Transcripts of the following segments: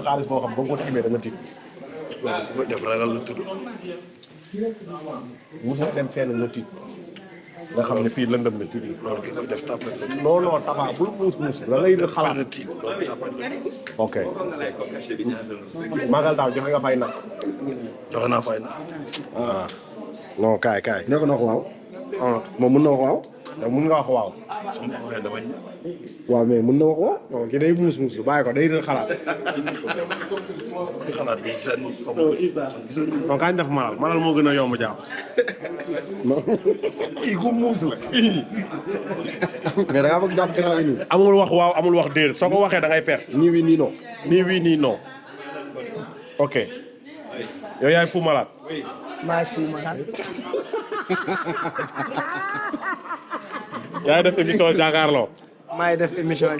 xaalis boo xam ba nga ko tiimee da nga tiit. waaw ku koy def ragal la tudd. mosoo dem fenn nga tiit nga xam ne fii lëndëm na tiit. loolu ki koy def tàppale la. non non Tapha bul muus la lay xalaat. benn tiit loolu tàppale la. ok. Magal daaw joxe nga fay nag. joxe naa fay na. ah non kaay. nekk na ko waaw. ah moom mën na wax waaw. yow mën nga wax waaw. su ma waxee damay ñëw. waaw mais mën na wax waaw. non kii day muus bàyyi ko day doon xalaat. di xalaat bi seen non kañ def malal moo gën a yomb jàpp. kii ku muus la. mais da ngaa bëgg jàpp gannaaw nii. amul wax waaw amul wax déedéet soo ko waxee da ngay perte. nii oui nii non. nii oui nii non. ok. yow yaay Fou Malade. maa Fou Malade. yaay def émission jàkkaarloo. maay def émission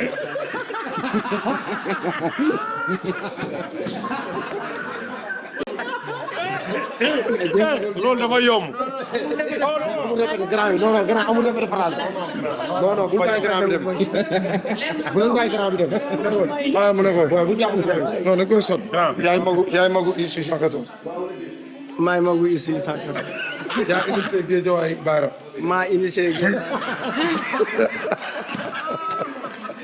loolu dafa yomb. grand bi non grand amul répété phrase non bu bàyyi grand bi dem bu leen bàyyi grand bi dem ah mu ne ko bu jàpp non ne koy sot yaay magu IS 814 maay magu IS 814 yaa indi fee Géejawaay Baara maa initié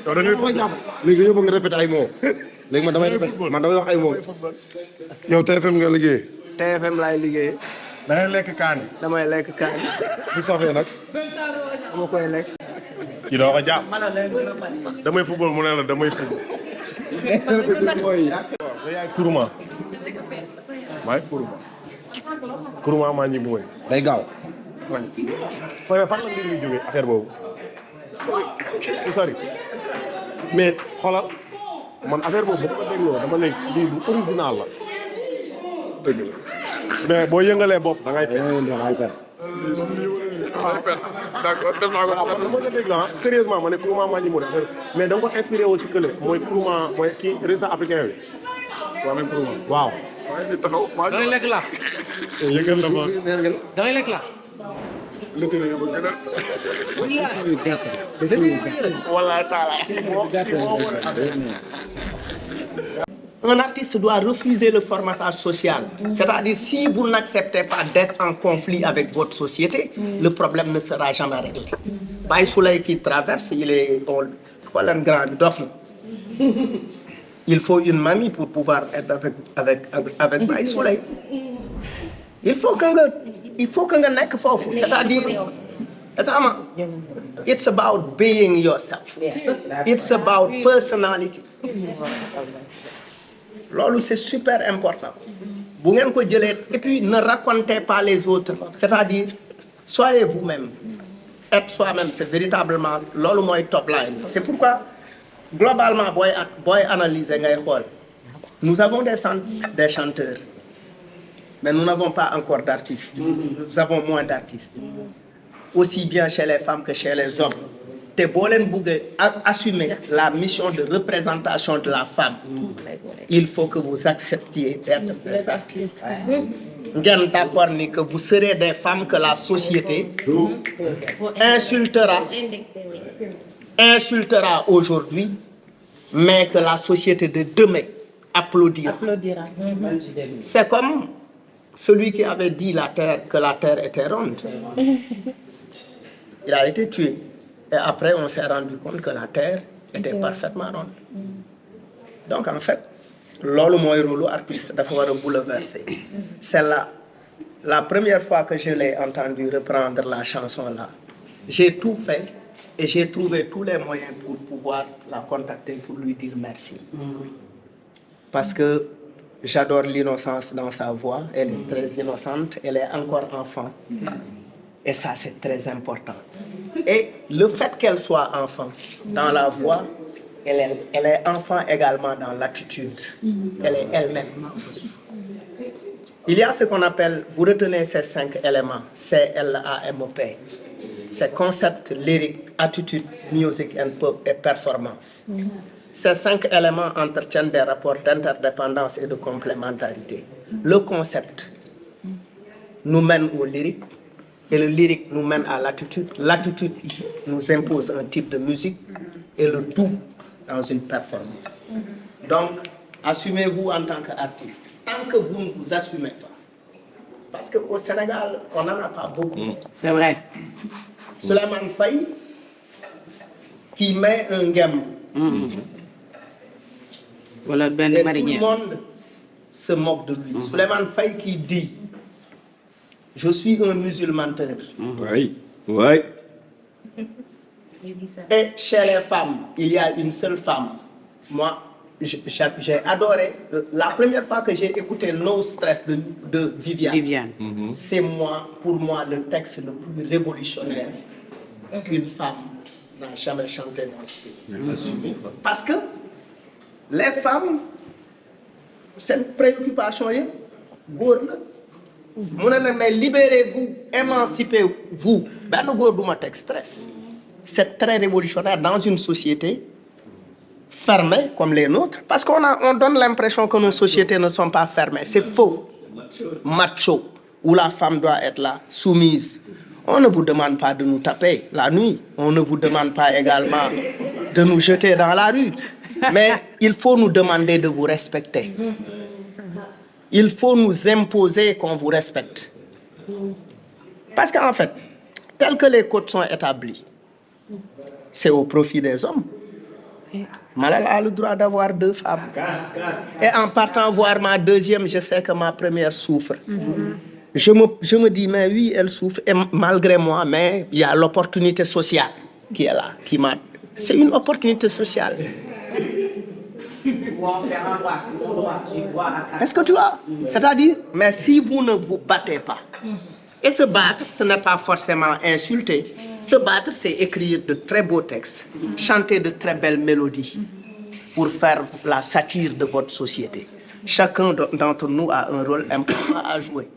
yow da ngay jàpp léegi dañoo bëgg nga répété ay mots léegi man damay wax ay mots yow TFM nga liggéey TFM laay liggéey da ngay lekk kaani. damay lekk kaani bu safee nag dama koy lekk kii doo ko jàpp. damay football mu ne la damay football. yow yaay Kourouma. maay Kourouma. Kourouma maa ngi mooy. day gaaw fan la mbir mi jógee affaire boobu. sori mais xoolal man affaire boobu bu ko dégloo dama ne lii du original la. dëgg la mais boo yëngalee bopp da ngay perte. d'accord def naa ko dama la dégg ah sérieusement ma ne Kourouma maa ngi mu mais da nga ko inspiré aussi que mooy Kourouma mooy kii resta africain bi. waaw même Kourouma waaw. waaye ni taxaw maa da ngay lekk la yëgal na ma. da ngay lekk la lëtëre nga ba gën a wala taala. Un artiste doit refuser le formatage social. C'est-à-dire, si vous n'acceptez pas d'être en conflit avec votre société, le problème ne sera jamais réglé. Baye Souley qui traverse, il est un grand d'offre. Il faut une mamie pour pouvoir être avec Baye Souley. Il faut que nga nekk foofu. C'est-à-dire, it's about being yourself. It's about personality. loolu c'est super important bu ngeen ko jëlee et puis ne racontez pas les autres c'est-à-dire soyez vous-même être soi-même c'est véritablement loolu mooy top line c'est pourquoi globalement booy analyser ngay xool nous avons des chanteurs mais nous n'avons pas encore d'artistes nous avons moins d'artistes aussi bien chez les femmes que chez les hommes te boo leen bëggee assumer la mission de représentation de la femme il faut que vous acceptiez d'être des artistes ngeen d'accord ni que vous serez des femmes que la société insultera aujourd'hui mais que la société de demain applaudira. C'est comme celui qui avait dit que la terre était ronde. Il a été tué. Et après, on s'est rendu compte que la terre était parfaitement ronde. Donc, en fait, loolu mooy rôle artiste dafa war a bouleverser. C'est la première fois que je l'ai entendu reprendre la chanson là. J'ai tout fait et j'ai trouvé tous les moyens pour pouvoir la contacter pour lui dire merci. Parce que j'adore l'innocence dans sa voix. Elle est très innocente. Elle est encore enfant. Et ça, c'est très important. Et le fait qu'elle soit enfant dans la voix, elle est enfant également dans l'attitude. Elle est elle-même. Il y a ce qu'on appelle, vous retenez ces 5 éléments, CLAMP. C'est concept, lyrique, attitude, music et performance. Ces 5 éléments entretiennent des rapports d'interdépendance et de complémentarité. Le concept nous mène au lyrique et le lyrique nous mène à l'attitude. L'attitude nous impose un type de musique et le tout dans une performance. Donc, assumez-vous en tant qu'artiste. Tant que vous ne vous assumez pas, parce qu'au Sénégal, on n'en a pas beaucoup. C'est vrai. Souleymane Faye, qui met un gamme. Voilà, ben Et tout le monde se moque de lui. Souleymane Faye qui dit, je suis un musulmanteur. Oui, oui. Et chez les femmes, il y a une seule femme. Moi, j'ai adoré. La première fois que j'ai écouté No Stress de Viviane. C'est pour moi, le texte le plus révolutionnaire qu'une femme n'a jamais chanté dans ce pays. Parce que les femmes, c'est une préoccupation. Mais libérez-vous, émancipez-vous. Stress. C'est très révolutionnaire dans une société fermée comme les nôtres. Parce qu'on donne l'impression que nos sociétés ne sont pas fermées. C'est faux. Macho, où la femme doit être là, soumise. On ne vous demande pas de nous taper la nuit. On ne vous demande pas également de nous jeter dans la rue. Mais il faut nous demander de vous respecter. Il faut nous imposer qu'on vous respecte. Parce qu'en fait, tel que les codes sont établis, c'est au profit des hommes. Malala a le droit d'avoir 2 femmes. Et en partant voir ma deuxième, je sais que ma première souffre. Je me dis, mais oui, elle souffre. Et malgré moi, mais il y a l'opportunité sociale qui est là. C'est une opportunité sociale. Est-ce que tu vois? C'est-à-dire, mais si vous ne vous battez pas, et se battre, ce n'est pas forcément insulter. Se battre, c'est écrire de très beaux textes, chanter de très belles mélodies pour faire la satire de votre société. Chacun d'entre nous a un rôle important à jouer.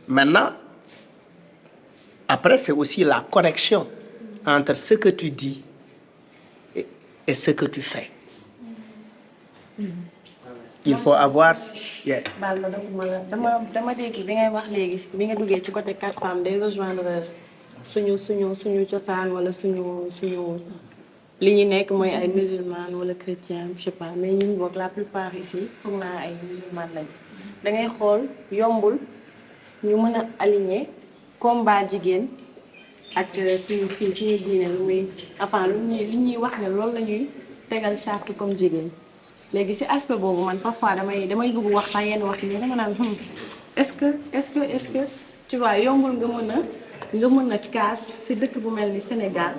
Maintenant, après, c'est aussi la connexion entre ce que tu dis et ce que tu fais. Il faut avoir. baal ma dama dégg bi ngay wax léegi bi nga duggee ci côté 4 femmes day rejoindre suñu cosaan wala suñu li ñu nekk mooy ay musulmans wala chrétiens je sais pas mais ñun boog la plupart ici foog naa ay musulmans lañ da ngay xool yombul ñu mën a aligner combat jigéen ak suñu diine lu muy enfin li ñuy wax ne loolu la ñuy tegal charte comme jigéen. léegi ci aspect boobu man parfois damay bëgg wax sax yenn wax yi dama naan est-ce que tu vois yombul nga mën a kaas ci dëkk bu mel ni Sénégal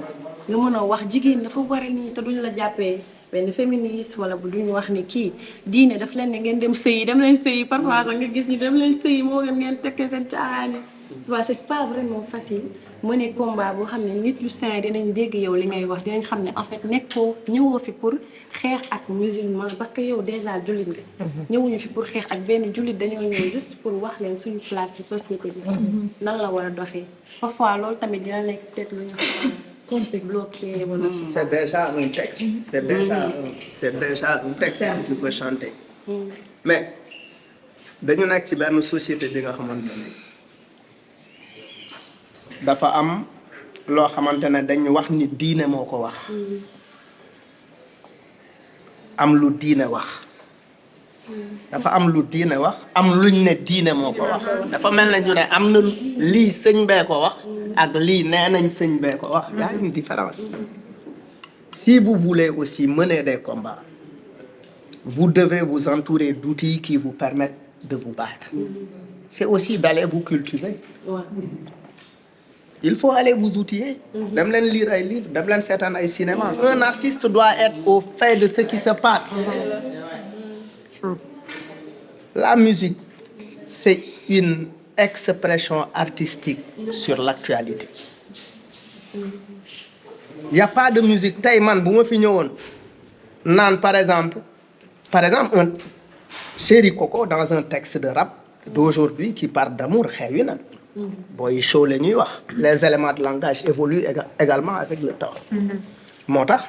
nga mën a wax jigéen dafa war a nii te duñu la jàppee benn féministe wala bu duñu wax ni kii diine daf leen ne ngeen dem leen sëyi parfois sax nga gis ñu dem leen sëyi moo gën ngeen tekkee seen caaxaan. Tu vois, c'est pas vraiment facile mener combat boo xam ne nit yu sain dinañ dégg yow li ngay wax dinañ xam ne en fait ñëwoo fi pour xeex ak musulman parce que yow déjà jullit nga. ñëwuñu fi pour xeex ak benn jullit dañoo ñëw juste pour wax leen suñu place ci société bi. nan la war a doxee parfois loolu tamit dina nekk peut-être lu ñu xam bloqué wala. C'est déjà un texte. C'est déjà un texte que tu peux chanter. Mais dañu nekk ci benn société bi nga xamante ne dafa am loo xamante ne dañu wax ni diine moo ko wax. am lu diine wax. dafa am lu diine wax am luñ ne diine moo ko wax. dafa mel ne ñu ne am na lii sëñ bee ko wax ak lii nee nañ sëñ bee ko wax. y a une différence. Si vous voulez aussi mener des combats, vous devez vous entourer d'outils qui vous permettent de vous battre. C'est aussi d'aller vous cultiver. Ouais. Il faut aller vous outiller. Dem leen lire ay livres, dem leen seetaan ay cinéma. Un artiste doit être au fait de ce qui se passe. La musique, c'est une expression artistique sur l'actualité. Il n'y a pas de musique. Tey man bu ma fi ñëwoon naan par exemple un Chéri Coco dans un texte de rap d'aujourd'hui qui parle d'amour xewi na. Boy show la ñuy wax. Les éléments de langage évoluent également avec le temps. moo tax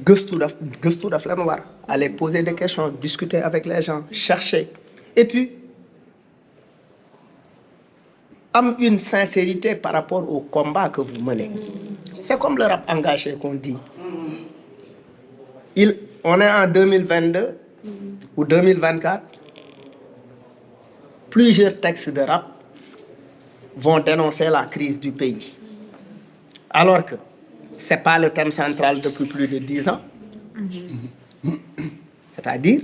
gëstu daf leen war aller poser des questions, discuter avec les gens, chercher et puis am une sincérité par rapport au combat que vous menez. C'est comme le rap engagé qu'on dit. On est en 2022, ou 2024, plusieurs textes de rap vont dénoncer la crise du pays. Alors que ce n'est pas le thème central depuis plus de 10 ans. C'est-à-dire,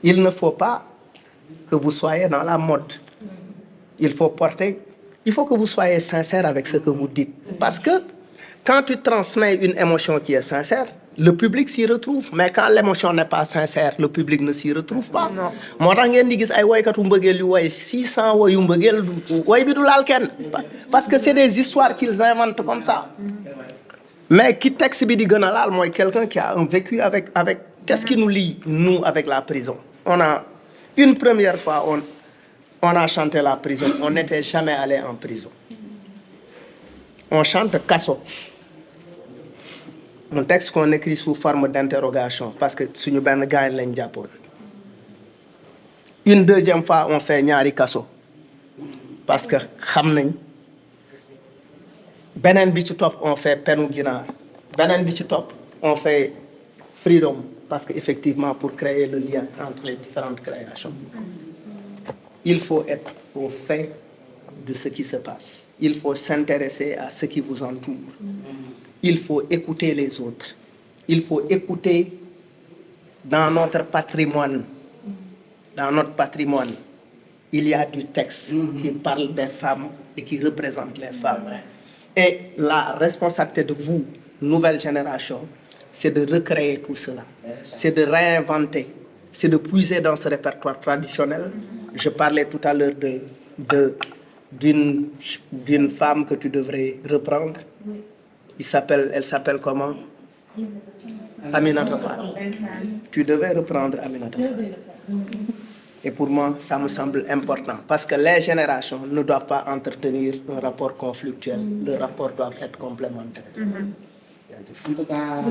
il ne faut pas que vous soyez dans la mode. Il faut que vous soyez sincère avec ce que vous dites. Parce que quand tu transmets une émotion qui est sincère, le public s'y retrouve. Mais quand l'émotion n'est pas sincère, le public ne s'y retrouve pas. Moo tax ngeen di gis ay woykatu mbëggeel yu woy 600 woyu mbëggeel woy bi du laal kenn. Parce que c'est des histoires qu'ils inventent comme ça. Mais qui texte bi di gën a laal mooy quelqu'un qui a un vécu avec qu'est-ce qui nous lie, nous, avec la prison. Une première fois, on a chanté la prison. On n'était jamais allé en prison. On chante Kasso. Un texte qu'on écrit sous forme d'interrogation parce que suñu benn gars lañ jàppoon. Une deuxième fois, on fait ñaari Kasso parce que xam nañ. Beneen bi ci topp, on fait Penu Ginaar. Beneen bi ci topp, on fait Freedom parce qu'effectivement, pour créer le lien entre les différentes créations, il faut être au fait de ce qui se passe. Il faut s'intéresser à ce qui vous entoure. Il faut écouter les autres. Il faut écouter dans notre patrimoine. Dans notre patrimoine, il y a du texte qui parle des femmes et qui représente les femmes. Et la responsabilité de vous, nouvelle génération, c'est de recréer tout cela. C'est de réinventer. C'est de puiser dans ce répertoire traditionnel. Je parlais tout à l'heure d'une femme que tu devrais reprendre. Elle s'appelle comment? Aminata Fall. Tu devais reprendre Aminata Fall. Et pour moi, ça me semble important. Parce que les générations ne doivent pas entretenir un rapport conflictuel. Le rapport doit être complémentaire. En tout cas.